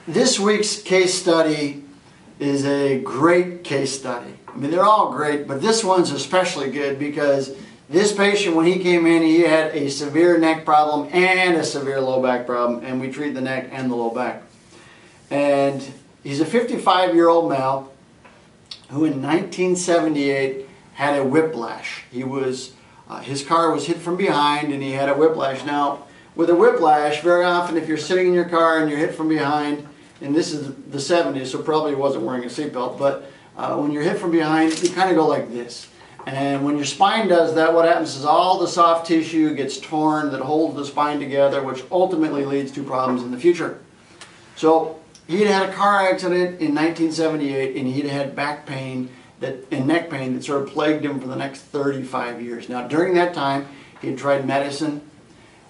This week's case study is a great case study. I mean, they're all great, but this one's especially good because this patient, when he came in, he had a severe neck problem and a severe low back problem, and we treat the neck and the low back. And he's a 55-year-old male who in 1978 had a whiplash. His car was hit from behind and he had a whiplash. Now, with a whiplash, very often if you're sitting in your car and you're hit from behind, and this is the 70s, so probably wasn't wearing a seatbelt, but when you're hit from behind, you kind of go like this. And when your spine does that, what happens is all the soft tissue gets torn that holds the spine together, which ultimately leads to problems in the future. So he'd had a car accident in 1978, and he'd had back pain and neck pain that sort of plagued him for the next 35 years. Now, during that time, he had tried medicine,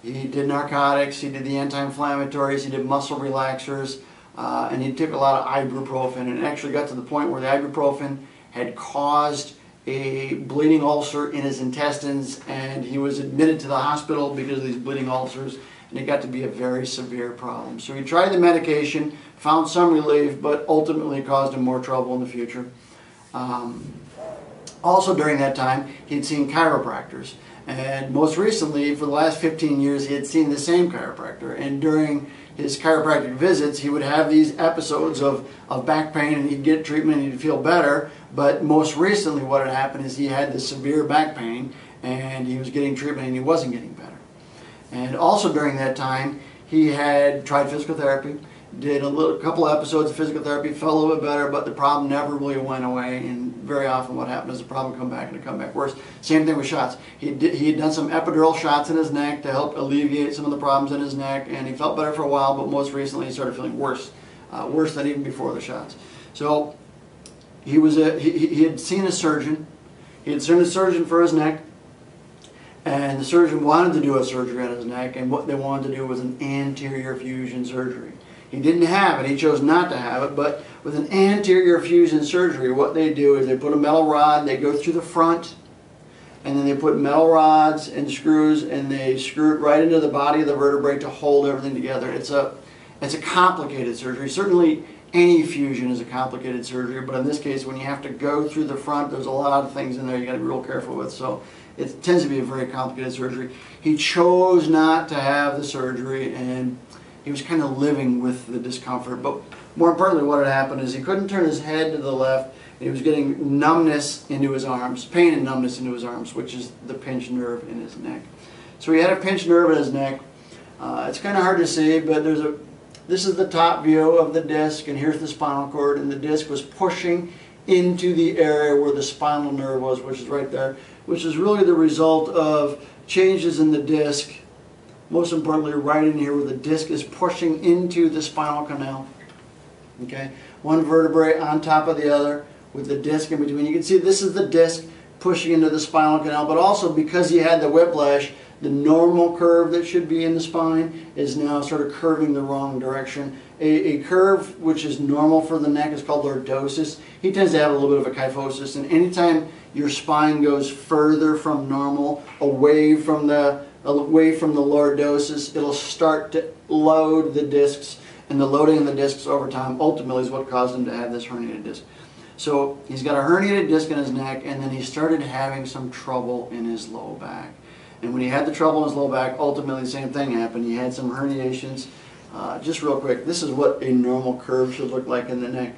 he did narcotics, he did the anti-inflammatories, he did muscle relaxers, and he took a lot of ibuprofen, and it actually got to the point where the ibuprofen had caused a bleeding ulcer in his intestines, and he was admitted to the hospital because of these bleeding ulcers, and it got to be a very severe problem. So he tried the medication, found some relief, but ultimately caused him more trouble in the future. Also during that time, he had seen chiropractors, and most recently, for the last 15 years, he had seen the same chiropractor, and during his chiropractic visits, he would have these episodes of back pain, and he'd get treatment and he'd feel better. But most recently what had happened is he had this severe back pain, and he was getting treatment and he wasn't getting better. And also during that time, he had tried physical therapy, did a couple episodes of physical therapy, felt a little bit better, but the problem never really went away, and very often what happened is the problem would come back and it come back worse. Same thing with shots. He had done some epidural shots in his neck to help alleviate some of the problems in his neck, and he felt better for a while, but most recently he started feeling worse, worse than even before the shots. So he had seen a surgeon. He had seen a surgeon for his neck, and the surgeon wanted to do a surgery on his neck, and what they wanted to do was an anterior fusion surgery. He didn't have it, he chose not to have it, but with an anterior fusion surgery, what they do is they put a metal rod, they go through the front, and then they put metal rods and screws, and they screw it right into the body of the vertebrae to hold everything together. It's a complicated surgery. Certainly any fusion is a complicated surgery, but in this case, when you have to go through the front, there's a lot of things in there you got to be real careful with, so it tends to be a very complicated surgery. He chose not to have the surgery, and he was kind of living with the discomfort. But more importantly, what had happened is he couldn't turn his head to the left, and he was getting numbness into his arms, pain and numbness into his arms, which is the pinched nerve in his neck. So he had a pinched nerve in his neck. It's kind of hard to see, but this is the top view of the disc, and here's the spinal cord, and the disc was pushing into the area where the spinal nerve was, which is right there, which is really the result of changes in the disc. Most importantly, right in here where the disc is pushing into the spinal canal. Okay, one vertebrae on top of the other with the disc in between. You can see this is the disc pushing into the spinal canal, but also because he had the whiplash, the normal curve that should be in the spine is now sort of curving the wrong direction. A curve which is normal for the neck is called lordosis. He tends to have a little bit of a kyphosis, and anytime your spine goes further from normal, away from the lordosis, it'll start to load the discs, and the loading of the discs over time ultimately is what caused him to have this herniated disc. So he's got a herniated disc in his neck, and then he started having some trouble in his low back. And when he had the trouble in his low back, ultimately the same thing happened. He had some herniations. Just real quick, this is what a normal curve should look like in the neck.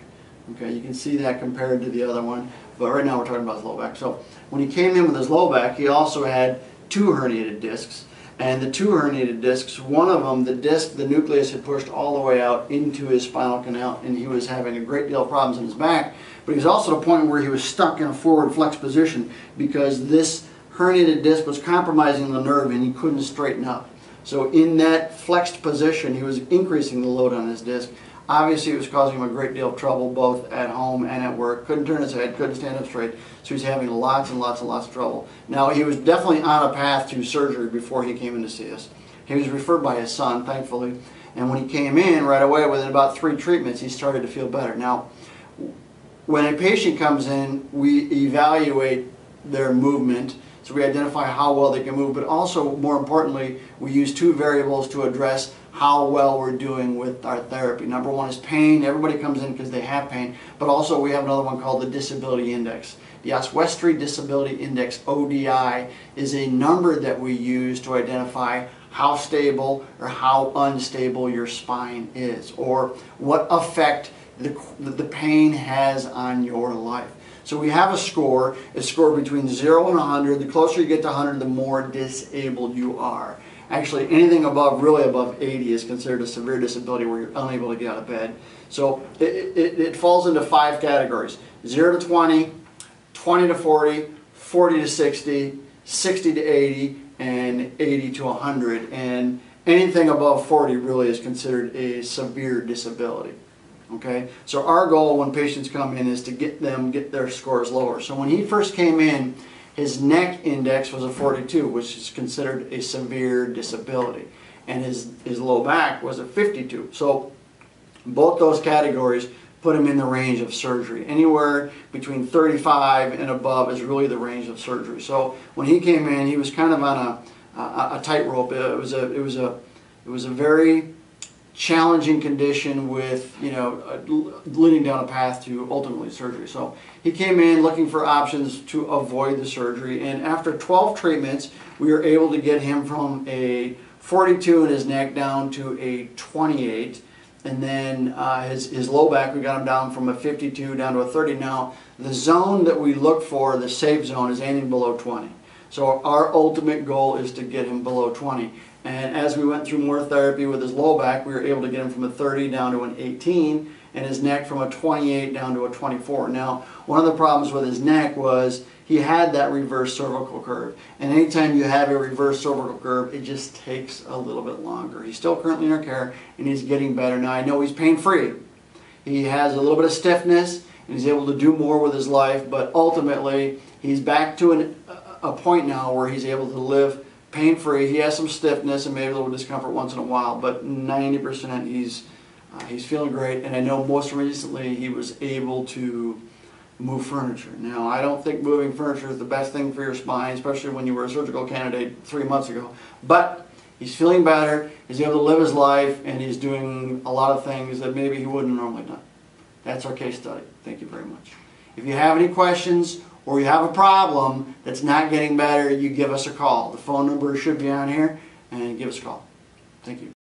Okay, you can see that compared to the other one, but right now we're talking about his low back. So when he came in with his low back, he also had two herniated discs. And the two herniated discs, one of them, the disc, the nucleus had pushed all the way out into his spinal canal, and he was having a great deal of problems in his back. But he was also at a point where he was stuck in a forward flex position because this herniated disc was compromising the nerve and he couldn't straighten up. So in that flexed position, he was increasing the load on his disc. Obviously, it was causing him a great deal of trouble both at home and at work. Couldn't turn his head, couldn't stand up straight, so he's having lots and lots and lots of trouble. Now, he was definitely on a path to surgery before he came in to see us. He was referred by his son, thankfully, and when he came in right away, within about 3 treatments, he started to feel better. Now, when a patient comes in, we evaluate their movement, so we identify how well they can move, but also, more importantly, we use 2 variables to address how well we're doing with our therapy. Number one is pain. Everybody comes in because they have pain, but also we have another one called the Disability Index. The Oswestry Disability Index, ODI, is a number that we use to identify how stable or how unstable your spine is, or what effect the pain has on your life. So we have a score. It's scored between 0 and 100. The closer you get to 100, the more disabled you are. Actually, anything above, really above 80 is considered a severe disability where you're unable to get out of bed. So it falls into 5 categories: 0 to 20, 20 to 40, 40 to 60, 60 to 80, and 80 to 100. And anything above 40 really is considered a severe disability. Okay, so our goal when patients come in is to get their scores lower. So when he first came in, his neck index was a 42, which is considered a severe disability, and his low back was a 52. So both those categories put him in the range of surgery. Anywhere between 35 and above is really the range of surgery. So when he came in, he was kind of on a tightrope. It was a very challenging condition with, leading down a path to ultimately surgery. So he came in looking for options to avoid the surgery, and after 12 treatments, we were able to get him from a 42 in his neck down to a 28. And then his low back, we got him down from a 52 down to a 30. Now, the zone that we look for, the safe zone, is anything below 20. So our ultimate goal is to get him below 20. And as we went through more therapy with his low back, we were able to get him from a 30 down to an 18, and his neck from a 28 down to a 24. Now, one of the problems with his neck was he had that reverse cervical curve. And anytime you have a reverse cervical curve, it just takes a little bit longer. He's still currently in our care, and he's getting better. Now, I know he's pain-free. He has a little bit of stiffness, and he's able to do more with his life, but ultimately, he's back to a point now where he's able to live pain-free. He has some stiffness and maybe a little discomfort once in a while, but 90% he's feeling great. And I know most recently he was able to move furniture. Now, I don't think moving furniture is the best thing for your spine, especially when you were a surgical candidate 3 months ago. But he's feeling better, he's able to live his life, and he's doing a lot of things that maybe he wouldn't have normally done. That's our case study. Thank you very much. If you have any questions or you have a problem that's not getting better, you give us a call. The phone number should be on here, and give us a call. Thank you.